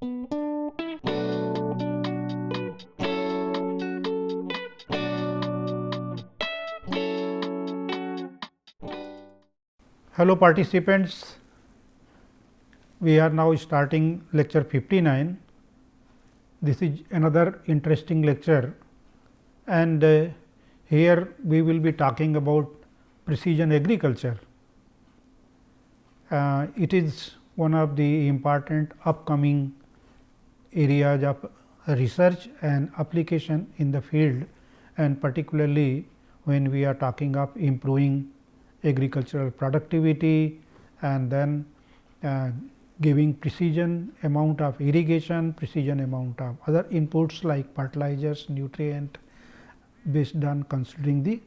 Hello participants, we are now starting lecture 59. This is another interesting lecture, and here we will be talking about precision agriculture. It is one of the important upcoming areas of research and application in the field, and particularly when we are talking of improving agricultural productivity and then giving precision amount of irrigation, precision amount of other inputs like fertilizers, nutrient based on considering the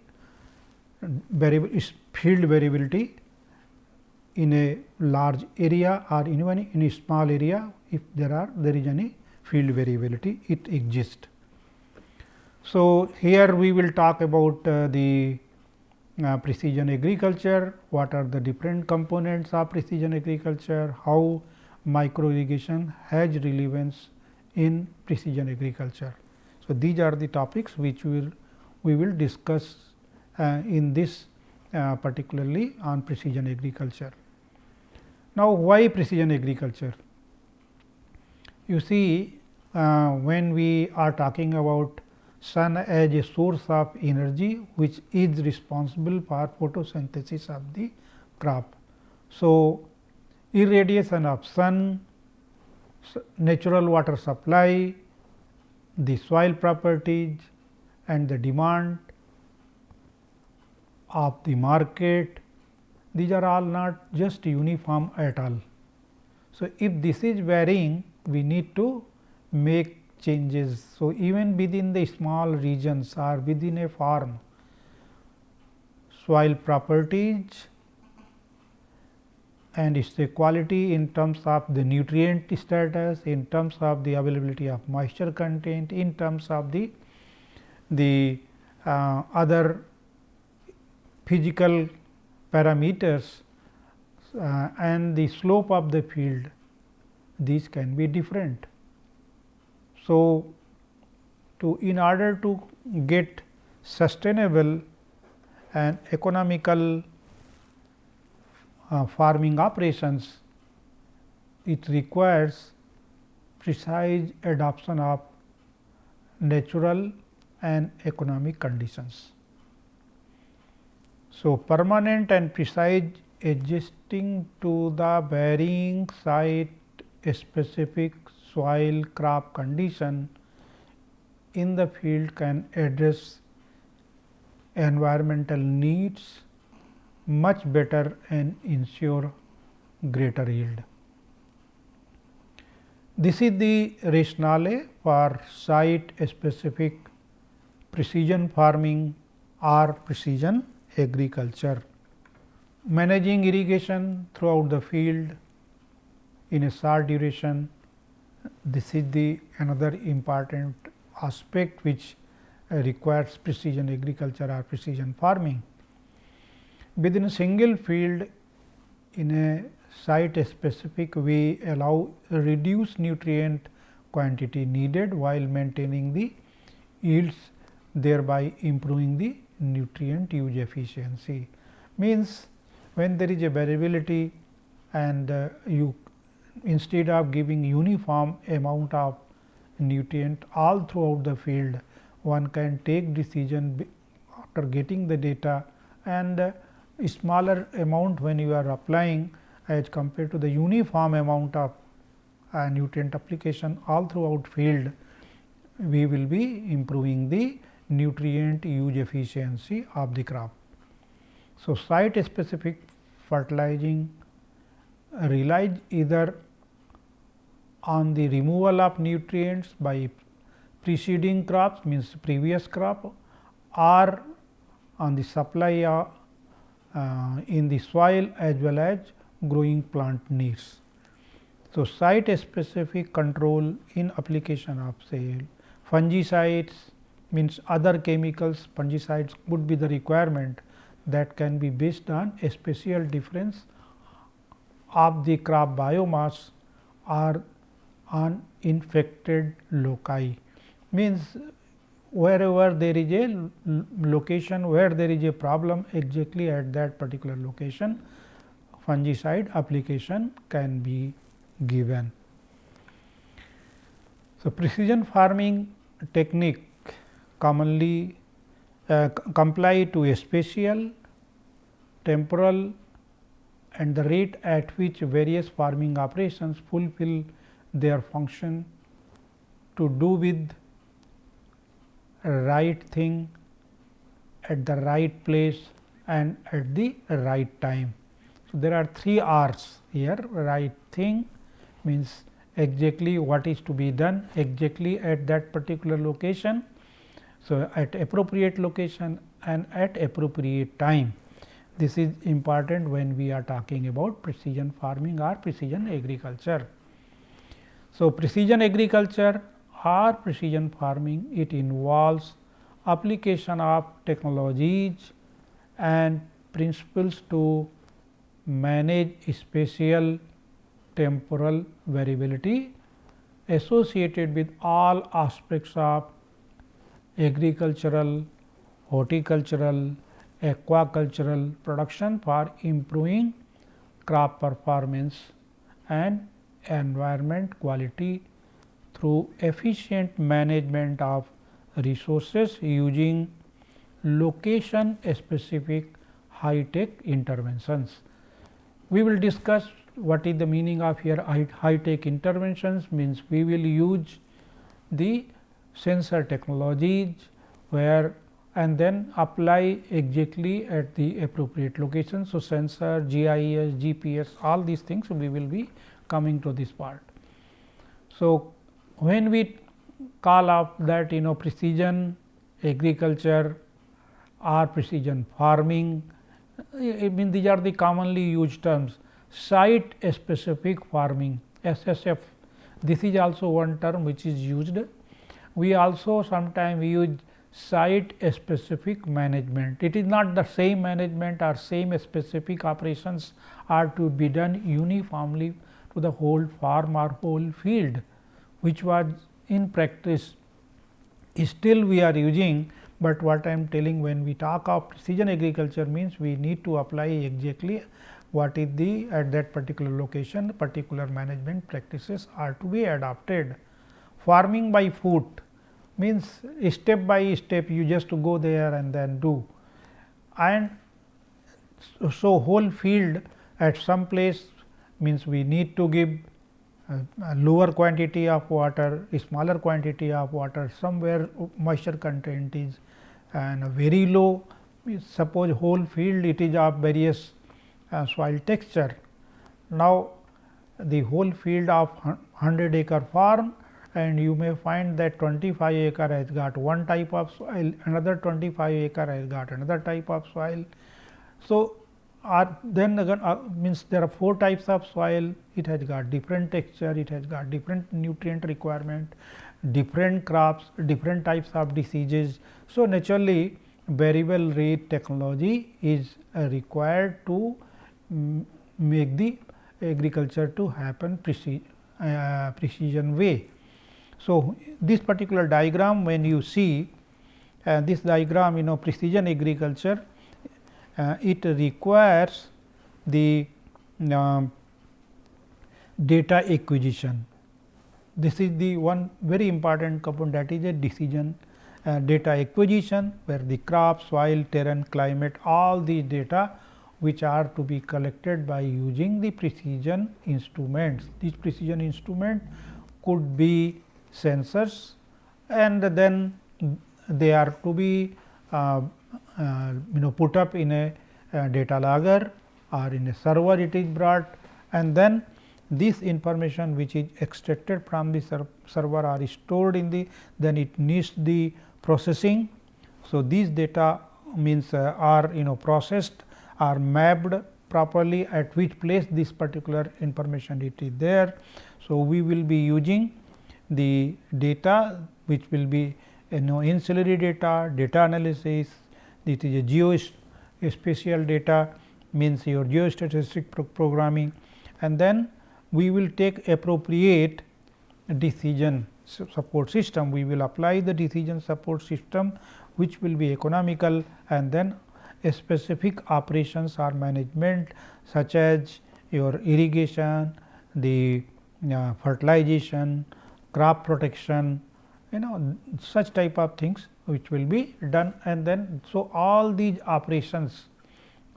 field variability in a large area or even in a small area. If there is any field variability, it exists. So, here we will talk about the precision agriculture, what are the different components of precision agriculture, how micro irrigation has relevance in precision agriculture. So, these are the topics which we will discuss in this particularly on precision agriculture. Now, why precision agriculture? You see, when we are talking about sun as a source of energy which is responsible for photosynthesis of the crop. So, irradiation of sun, natural water supply, the soil properties and the demand of the market, these are all not just uniform at all. So, if this is varying, we need to make changes. So, even within the small regions or within a farm, soil properties and its quality in terms of the nutrient status, in terms of the availability of moisture content, in terms of the other physical parameters and the slope of the field, these can be different. So, in order to get sustainable and economical farming operations, it requires precise adoption of natural and economic conditions. So, permanent and precise adjusting to the varying site specific soil crop condition in the field can address environmental needs much better and ensure greater yield. This is the rationale for site specific precision farming or precision agriculture. Managing irrigation throughout the field in a short duration, this is the another important aspect which requires precision agriculture or precision farming. Within a single field in a site specific we allow reduced nutrient quantity needed while maintaining the yields, thereby improving the nutrient use efficiency. Means when there is a variability and you instead of giving uniform amount of nutrient all throughout the field, one can take decision after getting the data and smaller amount when you are applying as compared to the uniform amount of nutrient application all throughout field, we will be improving the nutrient use efficiency of the crop. So, site specific fertilizing relies either on the removal of nutrients by preceding crops, means previous crop, or on the supply in the soil as well as growing plant needs. So, site specific control in application of say fungicides, means other chemicals, fungicides could be the requirement that can be based on a spatial difference of the crop biomass or on infected loci, means wherever there is a location where there is a problem, exactly at that particular location fungicide application can be given. So, precision farming technique commonly comply to a spatial, temporal and the rate at which various farming operations fulfill their function to do with right thing at the right place and at the right time. So, there are 3 R's here. Right thing means exactly what is to be done exactly at that particular location. So, at appropriate location and at appropriate time. This is important when we are talking about precision farming or precision agriculture. So, precision agriculture or precision farming, it involves application of technologies and principles to manage spatial temporal variability associated with all aspects of agricultural, horticultural, aquacultural production for improving crop performance and environment quality through efficient management of resources using location specific high tech interventions. We will discuss what is the meaning of here high tech interventions, means we will use the sensor technologies where and then apply exactly at the appropriate location. So, sensor, GIS, GPS, all these things we will be coming to this part. So, when we call up that precision agriculture or precision farming, I mean these are the commonly used terms. Site specific farming, SSF, this is also one term which is used. We also sometimes use site specific management. It is not the same management or same specific operations are to be done uniformly to the whole farm or whole field, which was in practice still we are using, but what I am telling when we talk of precision agriculture means we need to apply exactly what is the at that particular location particular management practices are to be adopted. Farming by foot means step by step you just to go there and then do, and so whole field at some place means we need to give a lower quantity of water, a smaller quantity of water, somewhere moisture content is and very low. Suppose whole field it is of various soil texture. Now, the whole field of 100 acre farm, and you may find that 25 acre has got one type of soil, another 25 acre has got another type of soil. So, then again means there are 4 types of soil, it has got different texture, it has got different nutrient requirement, different crops, different types of diseases. So, naturally variable rate technology is required to make the agriculture to happen precision way. So, this particular diagram when you see this diagram precision agriculture, it requires the data acquisition. This is the one very important component, that is a decision data acquisition, where the crop, soil, terrain, climate, all these data which are to be collected by using the precision instruments. These precision instruments could be sensors, and then they are to be put up in a data logger or in a server it is brought, and then this information which is extracted from the server are stored in the, then it needs the processing. So, these data means are processed or mapped properly at which place this particular information it is there. So, we will be using the data which will be ancillary data, data analysis, it is a geospatial data, means your geostatistic programming, and then we will take appropriate decision support system. We will apply the decision support system which will be economical, and then a specific operations or management such as your irrigation, the fertilization, crop protection, such type of things which will be done. And then so all these operations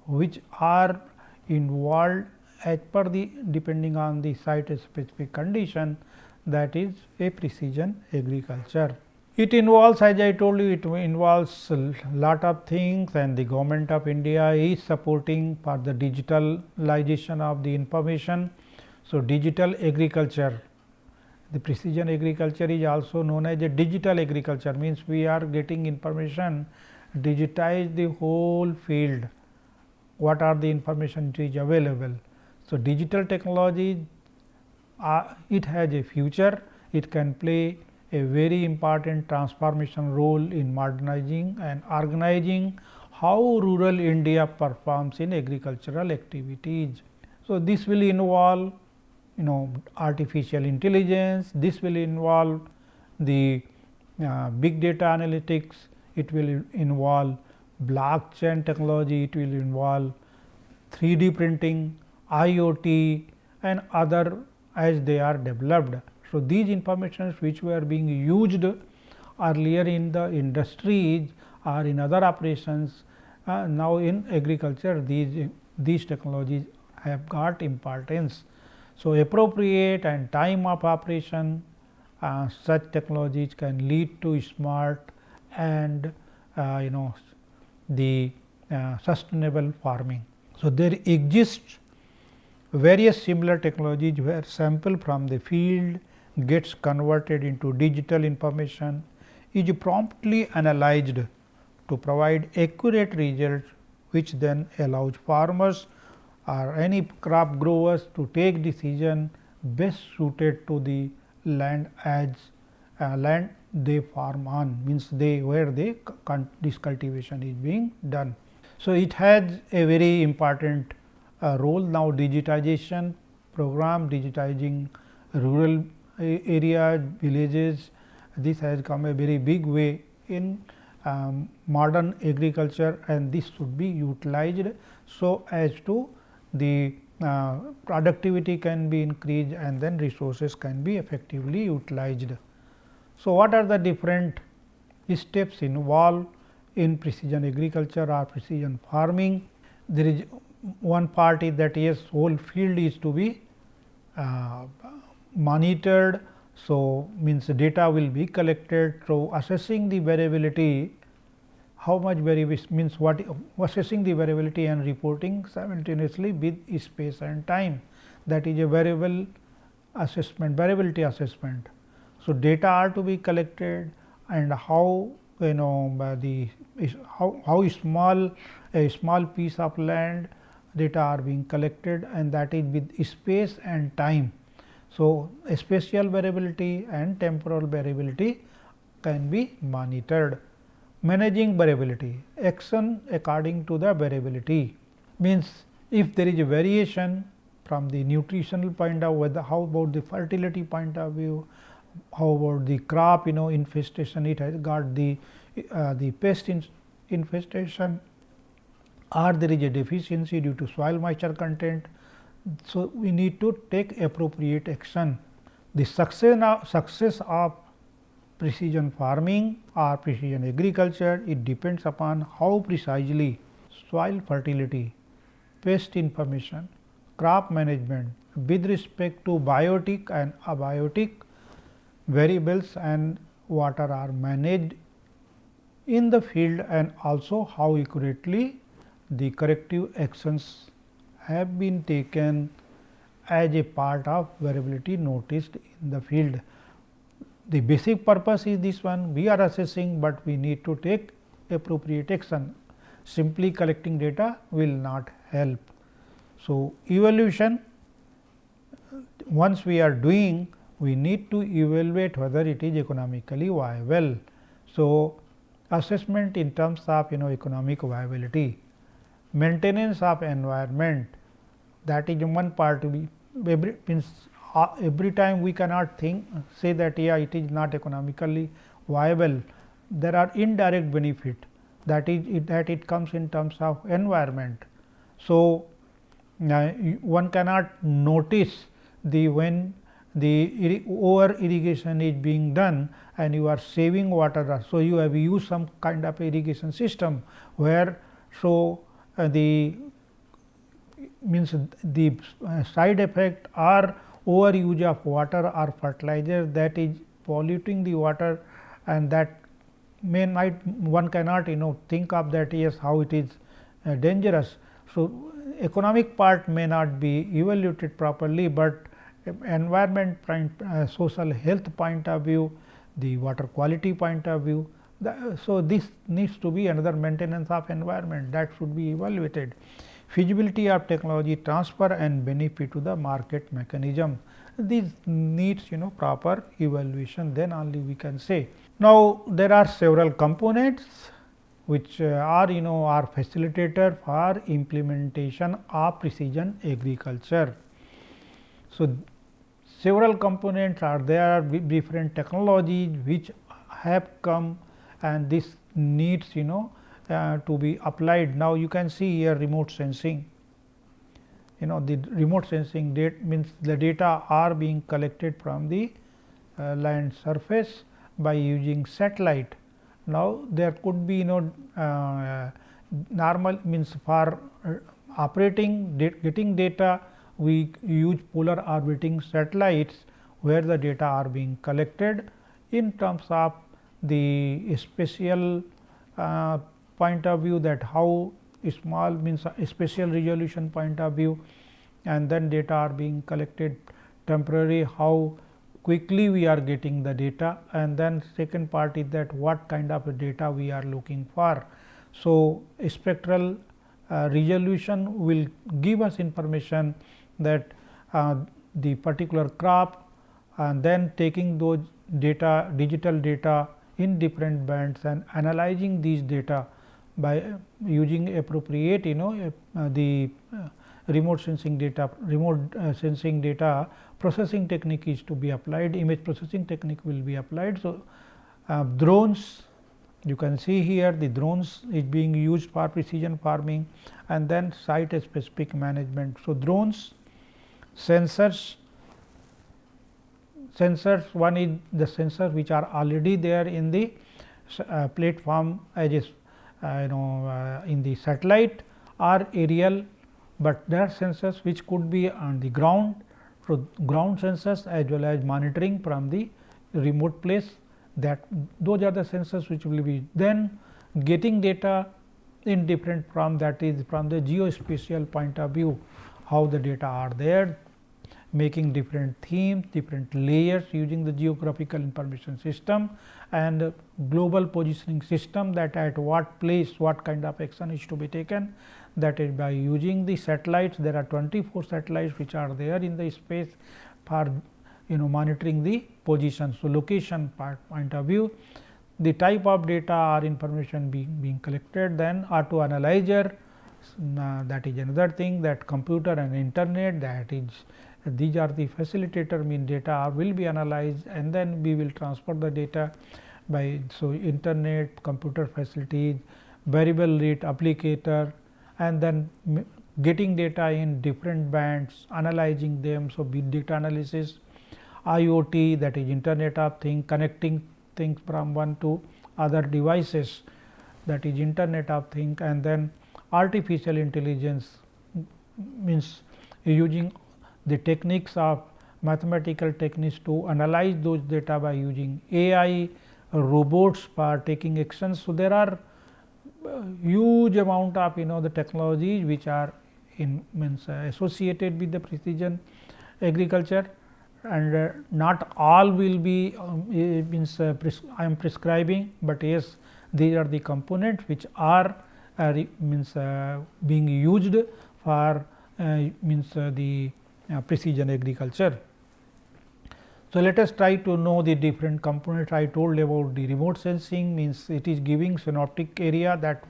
which are involved as per the depending on the site specific condition, that is a precision agriculture. It involves, as I told you, it involves a lot of things, and the government of India is supporting for the digitalization of the information. So, digital agriculture, the precision agriculture is also known as a digital agriculture, means we are getting information, digitize the whole field, what are the information which is available. So, digital technology it has a future, it can play a very important transformation role in modernizing and organizing how rural India performs in agricultural activities. So, this will involve artificial intelligence, this will involve the big data analytics, it will involve blockchain technology, it will involve 3D printing, IoT and other as they are developed. So, these informations which were being used earlier in the industries or in other operations, now in agriculture these technologies have got importance. So, appropriate and time of operation, such technologies can lead to smart and the sustainable farming. So, there exists various similar technologies where sample from the field gets converted into digital information, is promptly analyzed to provide accurate results, which then allows farmers or any crop growers to take decision best suited to the land as land they farm on, means where this cultivation is being done. So, it has a very important role now. Digitization program, digitizing rural areas, villages, this has come a very big way in modern agriculture, and this should be utilized so as to the productivity can be increased and then resources can be effectively utilized. So, what are the different steps involved in precision agriculture or precision farming? There is one part is that yes, whole field is to be monitored. So, means data will be collected. So, assessing the variability, how much variability means what assessing the variability and reporting simultaneously with space and time, that is a variable assessment, variability assessment. So, data are to be collected, and how how small a small piece of land data are being collected, and that is with space and time. So, spatial variability and temporal variability can be monitored. Managing variability, action according to the variability, means if there is a variation from the nutritional point of view, how about the fertility point of view, how about the crop infestation, it has got the pest infestation, or there is a deficiency due to soil moisture content. So, we need to take appropriate action. The success of precision farming or precision agriculture, it depends upon how precisely soil fertility, pest information, crop management with respect to biotic and abiotic variables and water are managed in the field, and also how accurately the corrective actions have been taken as a part of variability noticed in the field. The basic purpose is this one, we are assessing, but we need to take appropriate action. Simply collecting data will not help. So, evaluation, once we are doing, we need to evaluate whether it is economically viable. So, assessment in terms of economic viability, maintenance of environment, that is one part to be means every time we cannot say that yeah, it is not economically viable. There are indirect benefit, that it comes in terms of environment. So, one cannot notice when the over irrigation is being done and you are saving water. So, you have used some kind of irrigation system where, so the means the side effect or overuse of water or fertilizer that is polluting the water, and that might one cannot think of that, yes, how it is dangerous. So, economic part may not be evaluated properly, but environment social health point of view, the water quality point of view. So, this needs to be another maintenance of environment that should be evaluated. Feasibility of technology transfer and benefit to the market mechanism. This needs proper evaluation, then only we can say. Now, there are several components which are are facilitator for implementation of precision agriculture. So, several components are there with different technologies which have come, and this needs to be applied. Now, you can see here remote sensing. The remote sensing means the data are being collected from the land surface by using satellite. Now, there could be normal means for operating getting data, we use polar orbiting satellites where the data are being collected in terms of the spatial point of view, that how small means spatial resolution point of view, and then data are being collected temporary, how quickly we are getting the data, and then second part is that what kind of data we are looking for. So, spectral resolution will give us information that the particular crop, and then taking those data, digital data in different bands and analyzing these data by using appropriate the remote sensing data. Sensing data processing technique is to be applied, image processing technique will be applied. So, drones, you can see here the drones is being used for precision farming, and then site specific management. So, drones, sensors, one is the sensors which are already there in the platform as in the satellite or aerial, but there are sensors which could be on the ground. So, ground sensors as well as monitoring from the remote place, that those are the sensors which will be then getting data in different from, that is from the geospatial point of view, how the data are there, making different themes, different layers using the geographical information system and global positioning system, that at what place what kind of action is to be taken, that is by using the satellites. There are 24 satellites which are there in the space for monitoring the position. So, location point of view, the type of data or information being collected, then auto analyzer, that is another thing, that computer and internet, that is these are the facilitator, mean data will be analyzed and then we will transfer the data by, so internet, computer facilities, variable rate applicator, and then getting data in different bands, analyzing them. So, big data analysis, IoT, that is internet of things, connecting things from one to other devices, that is internet of things, and then artificial intelligence means using the techniques of mathematical techniques to analyze those data by using AI, robots for taking actions. So, there are huge amount of the technologies which are in means associated with the precision agriculture, and not all will be means I am prescribing, but yes, these are the components which are means being used for means the precision agriculture. So, let us try to know the different components. I told about the remote sensing, means it is giving synoptic area, that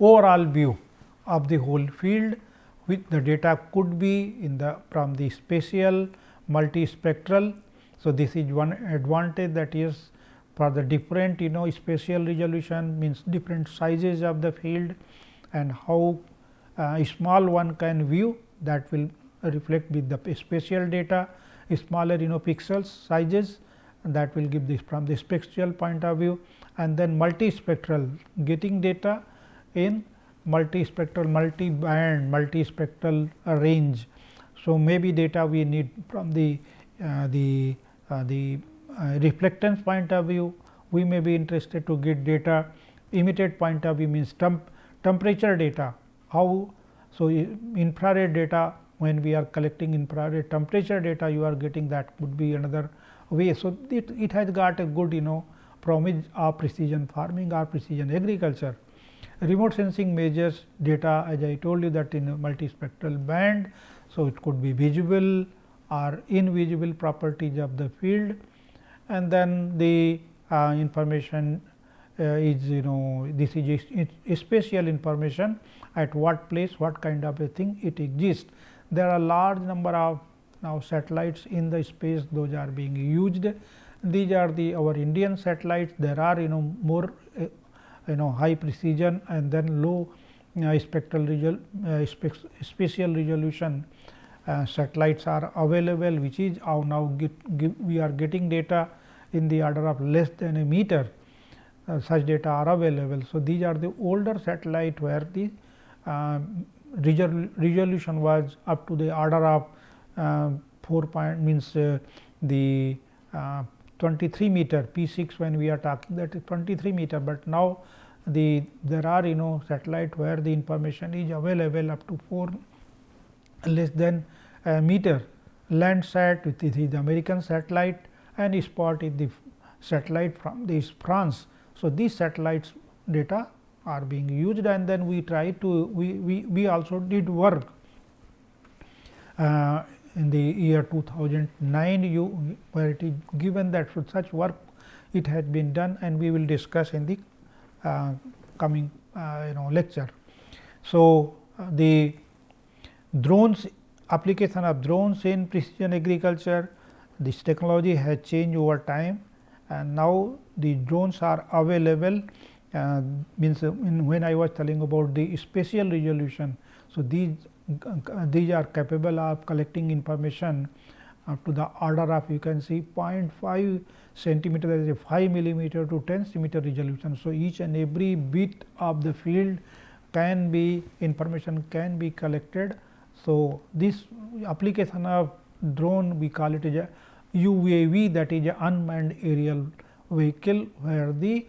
overall view of the whole field, with the data could be in the from the spatial, multispectral. So, this is one advantage, that is for the different spatial resolution, means different sizes of the field, and how small one can view, that will reflect with the spatial data, smaller pixels sizes, and that will give this from the spatial point of view. And then multispectral, getting data in multispectral, multi-band, multispectral range. So, maybe data we need from the reflectance point of view, we may be interested to get data. Emitted point of view means temperature data, how. So, infrared data, when we are collecting infrared temperature data, you are getting, that would be another way. So, it has got a good promise of precision farming or precision agriculture. Remote sensing measures data, as I told you, that in a multispectral band. So, it could be visible or invisible properties of the field, and then the information is this is spatial information, at what place, what kind of a thing it exists. There are large number of now satellites in the space, those are being used. These are our Indian satellites. There are more high precision and then low spectral spatial resolution satellites are available, which is now we are getting data in the order of less than a meter. Such data are available. So, these are the older satellite where the resolution was up to the order of 4 point, means the 23 meter P6, when we are talking, that is 23 meter, but now there are satellite where the information is available up to 4 less than a meter. Landsat, which is the American satellite, and Spot is the satellite from France. So, these satellites data are being used, and then we try to we also did work in the year 2009 where it is given that such work it has been done, and we will discuss in the coming lecture. So, the drones, application of drones in precision agriculture, this technology has changed over time, and now the drones are available, means when I was telling about the spatial resolution. So, these are capable of collecting information up to the order of, you can see 0.5 centimeter, that is a 5 millimeter to 10 centimeter resolution. So, each and every bit of the field can be information can be collected. So, this application of drone, we call it as a UAV, that is a unmanned aerial vehicle, where these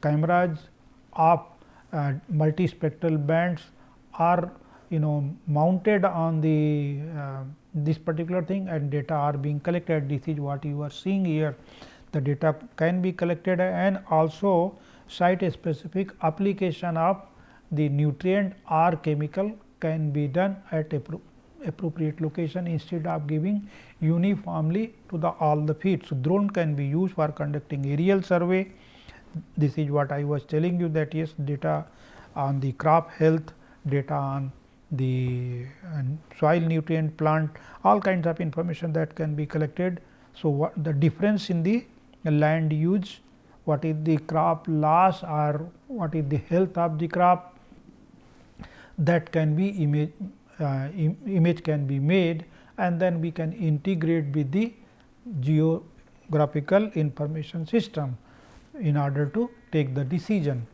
cameras of multispectral bands are mounted on the this particular thing, and data are being collected. This is what you are seeing here. The data can be collected, and also site specific application of the nutrient or chemical can be done at appropriate location, instead of giving uniformly to all the fields. So, drone can be used for conducting aerial survey. This is what I was telling you, that yes, data on the crop health, data on the soil nutrient, plant, all kinds of information that can be collected. So, what the difference in the land use, what is the crop loss, or what is the health of the crop, that can be image can be made, and then we can integrate with the geographical information system in order to take the decision.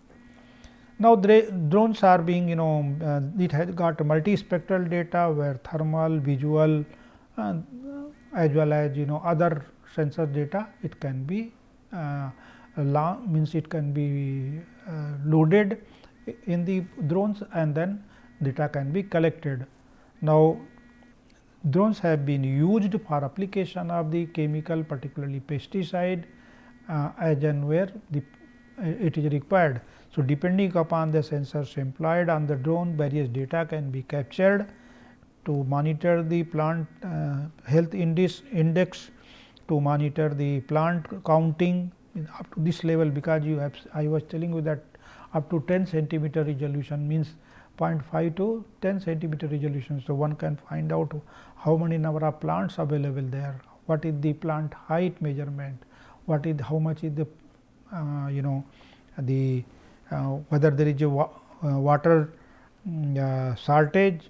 Now, drones are being it has got multispectral data, where thermal, visual, as well as other sensor data, it can be means it can be loaded in the drones, and then data can be collected. Now, drones have been used for application of the chemical, particularly pesticide, as and where it is required. So, depending upon the sensors employed on the drone, various data can be captured to monitor the plant health index, to monitor the plant counting up to this level, because I was telling you that up to 10 centimeter resolution, means 0.5 to 10 centimeter resolution. So, one can find out how many number of plants available there, what is the plant height measurement, what is how much is the the whether there is a water shortage,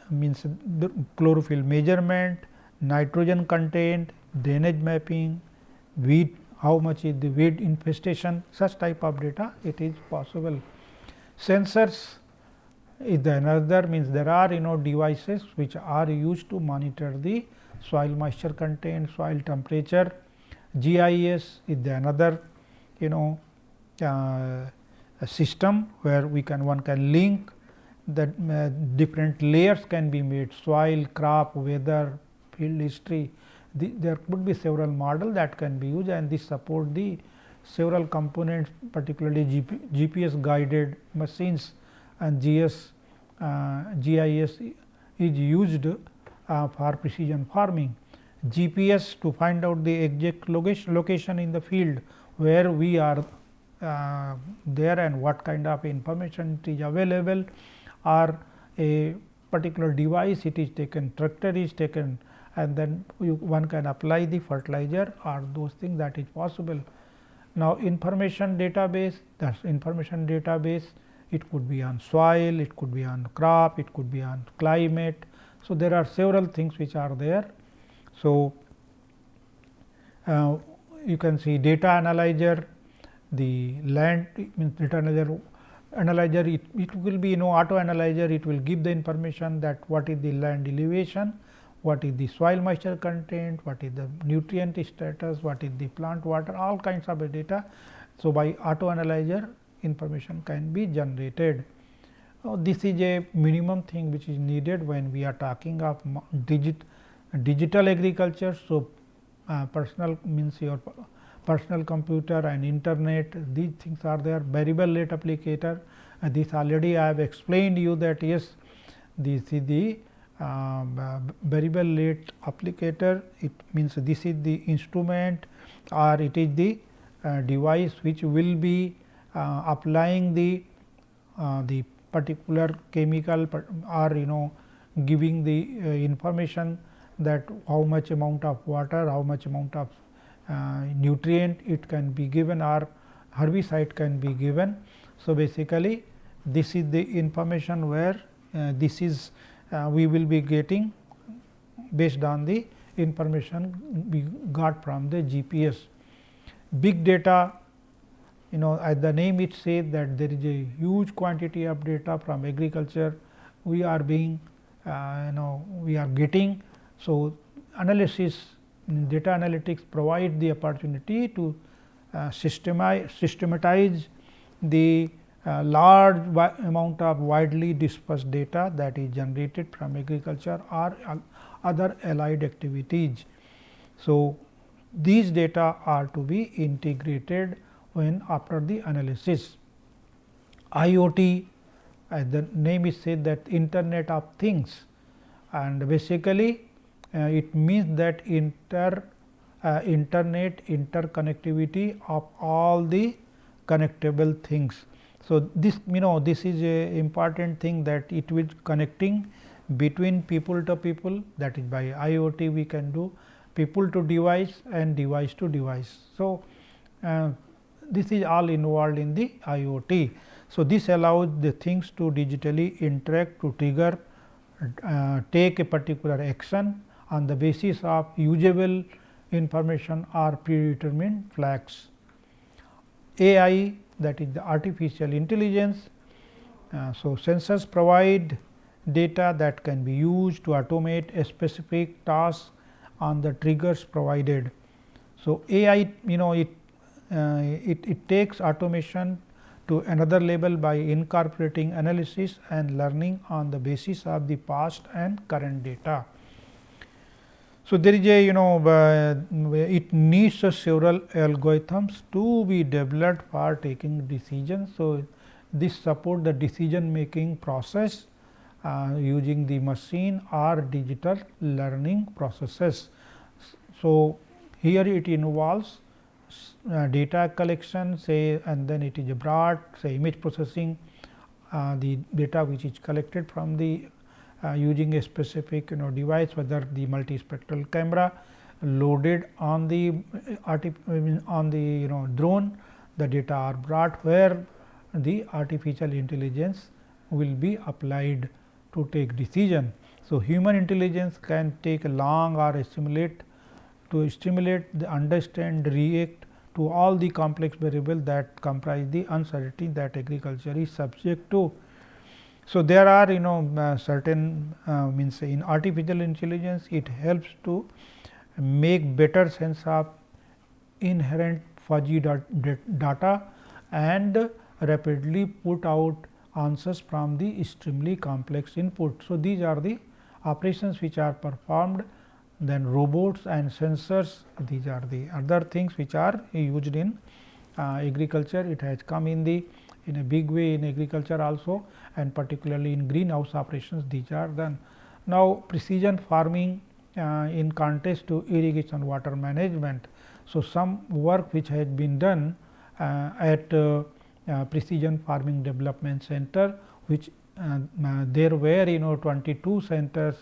means the chlorophyll measurement, nitrogen content, drainage mapping, weed, how much is the weed infestation, such type of data it is possible. Sensors is the another, means there are devices which are used to monitor the soil moisture content, soil temperature. GIS is the another a system where one can link that different layers can be made, soil, crop, weather, field history. There could be several models that can be used, and this support the several components, particularly GPS guided machines, and GIS is used for precision farming. GPS to find out the exact location in the field where we are there and what kind of information it is available, or a particular device it is taken, tractor is taken, and then one can apply the fertilizer or those things, that is possible. Now, information database, that information database, it could be on soil, it could be on crop, it could be on climate. So, there are several things which are there. So, you can see data analyzer, the land means data analyzer it will be auto analyzer, it will give the information that what is the land elevation, what is the soil moisture content, what is the nutrient status, what is the plant water, all kinds of data. So, by auto analyzer information can be generated. This is a minimum thing which is needed when we are talking of digital agriculture. So, personal means your personal computer and internet, these things are there. Variable rate applicator, this already I have explained you that yes, this is the variable rate applicator. It means this is the instrument or it is the device which will be applying the particular chemical or giving the information that how much amount of water, how much amount of nutrient it can be given, or herbicide can be given. So, basically this is the information where this is we will be getting based on the information we got from the GPS. Big data, as the name it says that there is a huge quantity of data from agriculture we are being we are getting. So, analysis, data analytics provide the opportunity to systematize the large amount of widely dispersed data that is generated from agriculture or other allied activities. So, these data are to be integrated when after the analysis. IoT, as the name is said, that Internet of Things, and basically it means that internet interconnectivity of all the connectable things. So, this this is a important thing, that it will connecting between people to people, that is by IoT we can do people to device and device to device. So, this is all involved in the IoT. So, this allows the things to digitally interact to trigger take a particular action on the basis of usable information or predetermined flags. AI, that is the artificial intelligence. So, sensors provide data that can be used to automate a specific task on the triggers provided. So, AI it takes automation to another level by incorporating analysis and learning on the basis of the past and current data. So, there is a it needs several algorithms to be developed for taking decisions. So, this support the decision making process using the machine or digital learning processes. So, here it involves data collection, say, and then it is a broad, say, image processing, the data which is collected from the using a specific device, whether the multispectral camera loaded on the drone, the data are brought where the artificial intelligence will be applied to take decision. So, human intelligence can take a long or assimilate to stimulate, the understand, react to all the complex variables that comprise the uncertainty that agriculture is subject to. So, there are certain means in artificial intelligence, it helps to make better sense of inherent fuzzy data and rapidly put out answers from the extremely complex input. So, these are the operations which are performed, then robots and sensors, these are the other things which are used in agriculture. It has come in a big way in agriculture also, and particularly in greenhouse operations these are done. Now, precision farming in contrast to irrigation water management. So, some work which has been done at Precision Farming Development Center, which there were 22 centers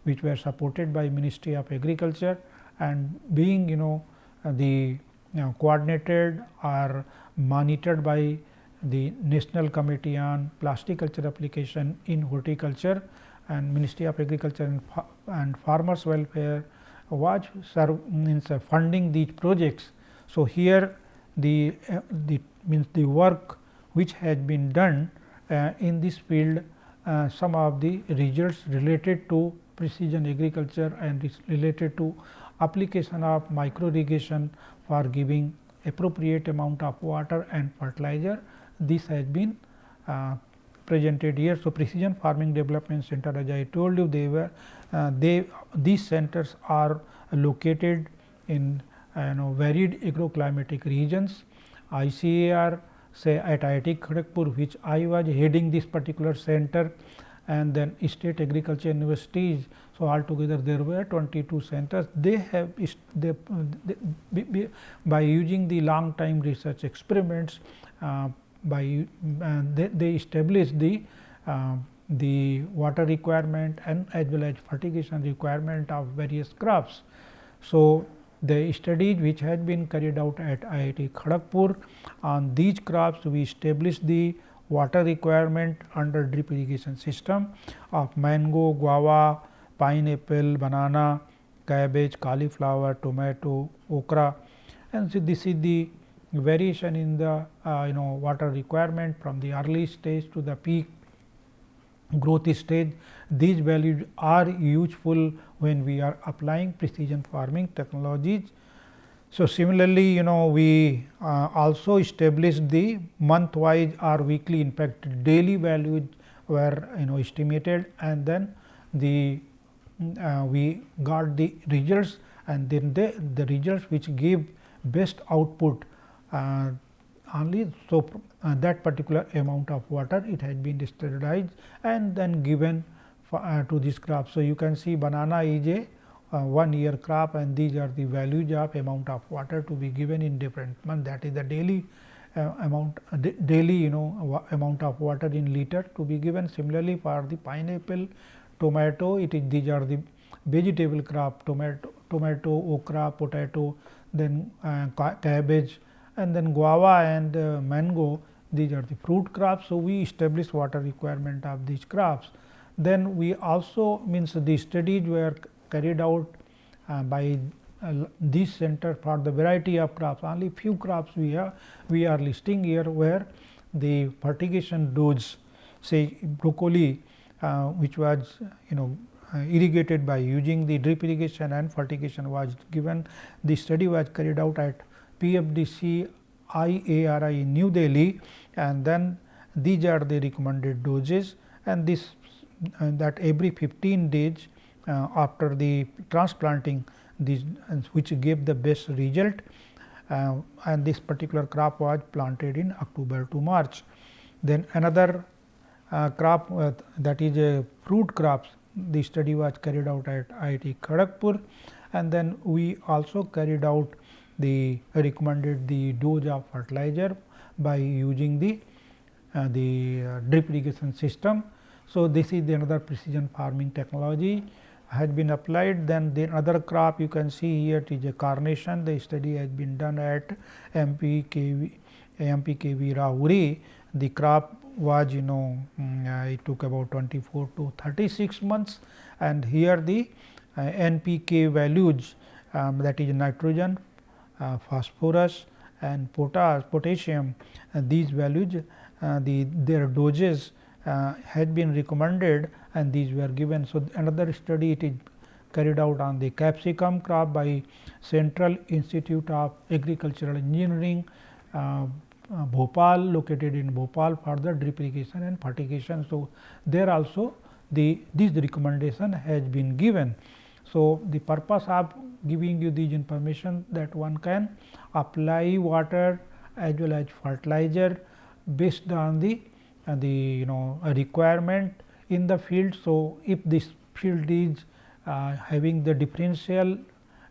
which were supported by Ministry of Agriculture, and being the coordinated or monitored by the National Committee on Plasticulture Application in Horticulture, and Ministry of Agriculture and Farmers Welfare was funding these projects. So, here the work which has been done in this field, some of the results related to precision agriculture and related to application of micro irrigation for giving appropriate amount of water and fertilizer. This has been presented here. So, Precision Farming Development Center, as I told you, these centers are located in varied agroclimatic regions. ICAR, say at IIT Kharagpur, which I was heading this particular center, and then state agriculture universities. So, altogether there were 22 centers. They have by using the long time research experiments, they established the water requirement and as well as fertigation requirement of various crops. So, the studies which had been carried out at IIT Kharagpur on these crops, we established the water requirement under drip irrigation system of mango, guava, pineapple, banana, cabbage, cauliflower, tomato, okra, and so this is the variation in the water requirement from the early stage to the peak growth stage. These values are useful when we are applying precision farming technologies. So, similarly, we also established the month wise or weekly, in fact daily values were estimated, and then we got the results, and then the results which give best output only. So, that particular amount of water it has been standardized and then given to this crop. So, you can see banana is a 1 year crop, and these are the values of amount of water to be given in different month, that is the daily amount amount of water in liter to be given. Similarly, for the pineapple, tomato, these are the vegetable crop, tomato, okra, potato, then cabbage, and then guava and mango, these are the fruit crops. So, we establish water requirement of these crops. Then we also the studies were carried out by this center for the variety of crops. Only few crops we are listing here, where the fertigation dose, say broccoli, which was irrigated by using the drip irrigation and fertigation was given. The study was carried out at PFDC IARI in New Delhi, and then these are the recommended doses, and this that every 15 days after the transplanting, these which gave the best result, and this particular crop was planted in October to March. Then another crop that is a fruit crops, the study was carried out at IIT Kharagpur, and then we also carried out recommended the dose of fertilizer by using the drip irrigation system. So, this is the another precision farming technology has been applied. Then the other crop you can see here, it is a carnation. The study has been done at MPKV Rauri. The crop was it took about 24 to 36 months, and here the NPK values, that is nitrogen, phosphorus and potassium, these values, their doses had been recommended and these were given. So, another study it is carried out on the capsicum crop by Central Institute of Agricultural Engineering, Bhopal, located in Bhopal, for the drip irrigation and fertigation. So, there also this recommendation has been given. So, the purpose of giving you these information that one can apply water as well as fertilizer based on the requirement in the field. So, if this field is having the differential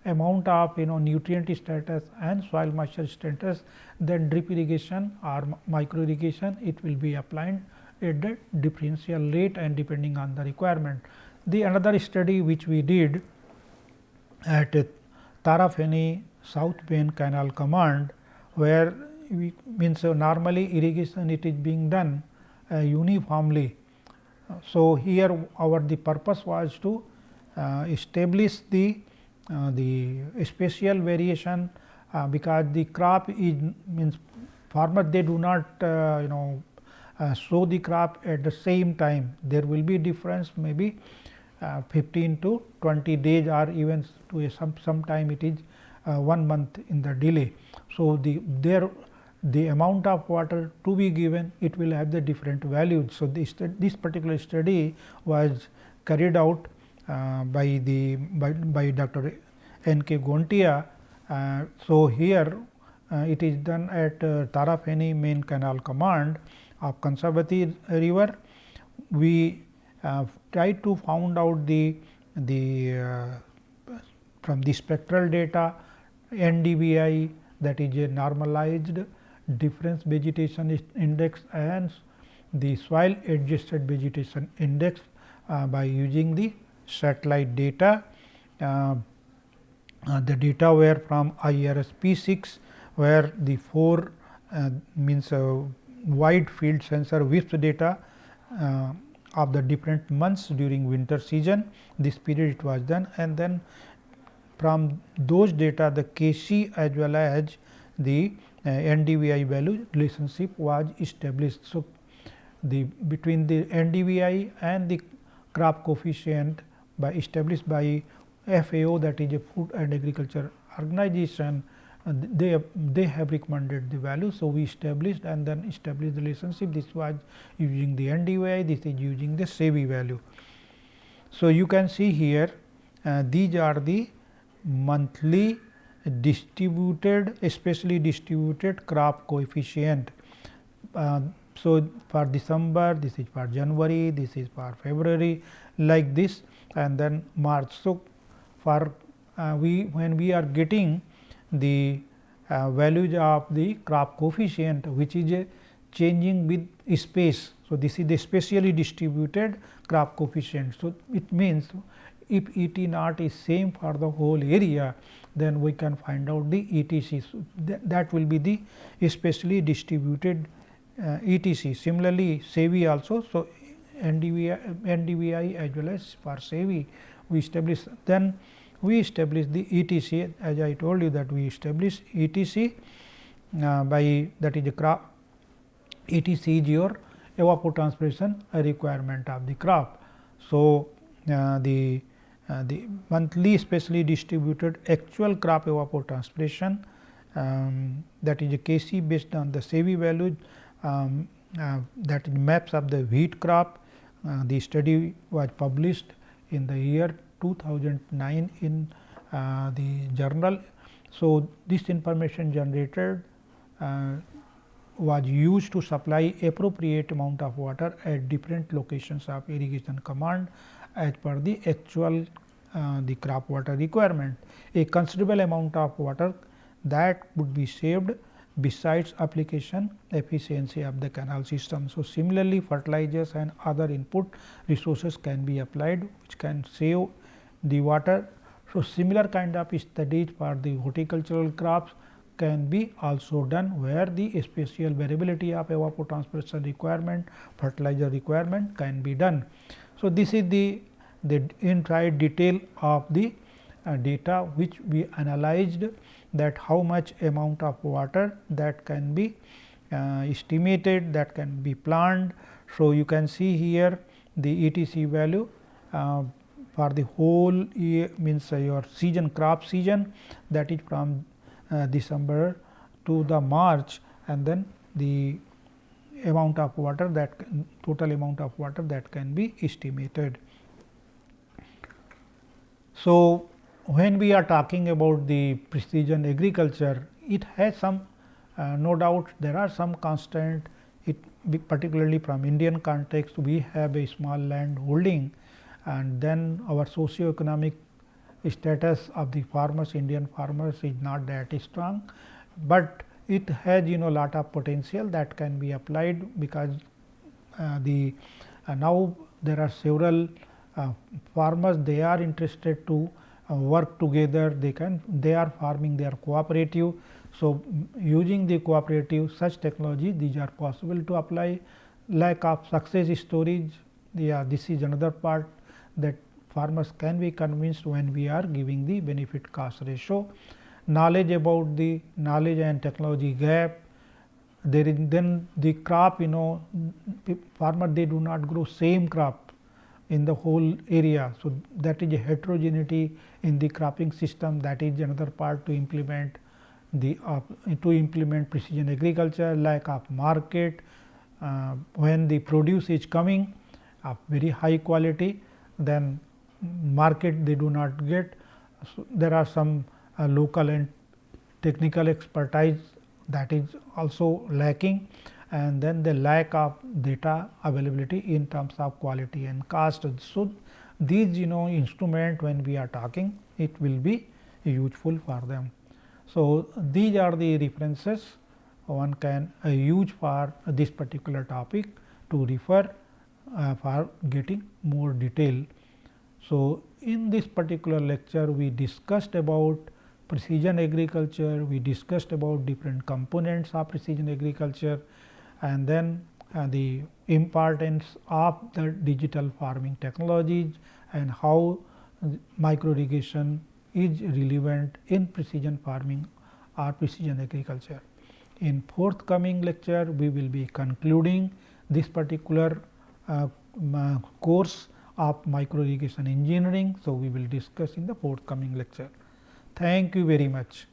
amount of nutrient status and soil moisture status, then drip irrigation or micro irrigation it will be applied at the differential rate and depending on the requirement. The another study which we did at Tarafeni South Bend Canal Command, where we means normally irrigation it is being done uniformly. So, here the purpose was to establish the spatial variation, because the crop is means farmer they do not sow the crop at the same time. There will be difference maybe 15 to 20 days or even to some time it is 1 month in the delay. So, the amount of water to be given it will have the different values. So, this particular study was carried out by Dr. N.K. Gontia. So, here it is done at Tarafeni main canal command of Kansavati river. We try to find out from the spectral data NDVI, that is a normalized difference vegetation index, and the soil adjusted vegetation index by using the satellite data. The data were from IRS P6, where the 4 means wide field sensor WISP data of the different months during winter season. This period it was done, and then from those data the Kc as well as the NDVI value relationship was established. So, between the NDVI and the crop coefficient established by FAO, that is a Food and Agriculture Organization, they have recommended the value. So, we established and then established the relationship. This was using the NDVI, this is using the SEVI value. So, you can see here these are the monthly distributed, especially distributed crop coefficient. So, for December, this is for January, this is for February, like this, and then March. So, for when we are getting the values of the crop coefficient, which is changing with space. So, this is the spatially distributed crop coefficient. So, it means if ET naught is same for the whole area, then we can find out the ETC. So, that will be the spatially distributed ETC. Similarly, SEVI also. So, NDVI as well as for SEVI we establish. Then we establish the ETC, as I told you that we establish ETC by, that is the crop. ETC is your evapotranspiration requirement of the crop. So, the monthly spatially distributed actual crop evapotranspiration, that is a Kc based on the SEVI values, that is maps of the wheat crop. The study was published in the year 2009 in the journal. So, this information generated was used to supply appropriate amount of water at different locations of irrigation command as per the actual the crop water requirement. A considerable amount of water that would be saved besides application efficiency of the canal system. So, similarly fertilizers and other input resources can be applied which can save the water. So, similar kind of studies for the horticultural crops can be also done, where the spatial variability of evapotranspiration requirement, fertilizer requirement can be done. So, this is the entire detail of the data which we analyzed, that how much amount of water that can be estimated, that can be planned. So, you can see here the ETC value for the whole year, means your season, crop season, that is from December to the March, and then the amount of water, that total amount of water that can be estimated. So, when we are talking about the precision agriculture, it has some no doubt there are some constant, it particularly from Indian context, we have a small land holding, and then our socio-economic status of the farmers, Indian farmers, is not that strong, but it has lot of potential that can be applied, because the now there are several farmers, they are interested to work together, they are farming their cooperative. So, using the cooperative such technology, these are possible to apply. Lack of success stories, this is another part that farmers can be convinced when we are giving the benefit cost ratio. Knowledge about the knowledge and technology gap, there is then the crop, farmer they do not grow same crop in the whole area. So, that is a heterogeneity in the cropping system, that is another part to implement the precision agriculture. Lack of market, when the produce is coming of very high quality, then market they do not get. So, there are some local and technical expertise that is also lacking, and then the lack of data availability in terms of quality and cost. So, these instrument, when we are talking, it will be useful for them. So, these are the references one can use for this particular topic to refer for getting more detail. So, in this particular lecture we discussed about precision agriculture, we discussed about different components of precision agriculture, and then the importance of the digital farming technologies and how micro irrigation is relevant in precision farming or precision agriculture. In forthcoming lecture, we will be concluding this particular course of micro irrigation engineering. So, we will discuss in the forthcoming lecture. Thank you very much.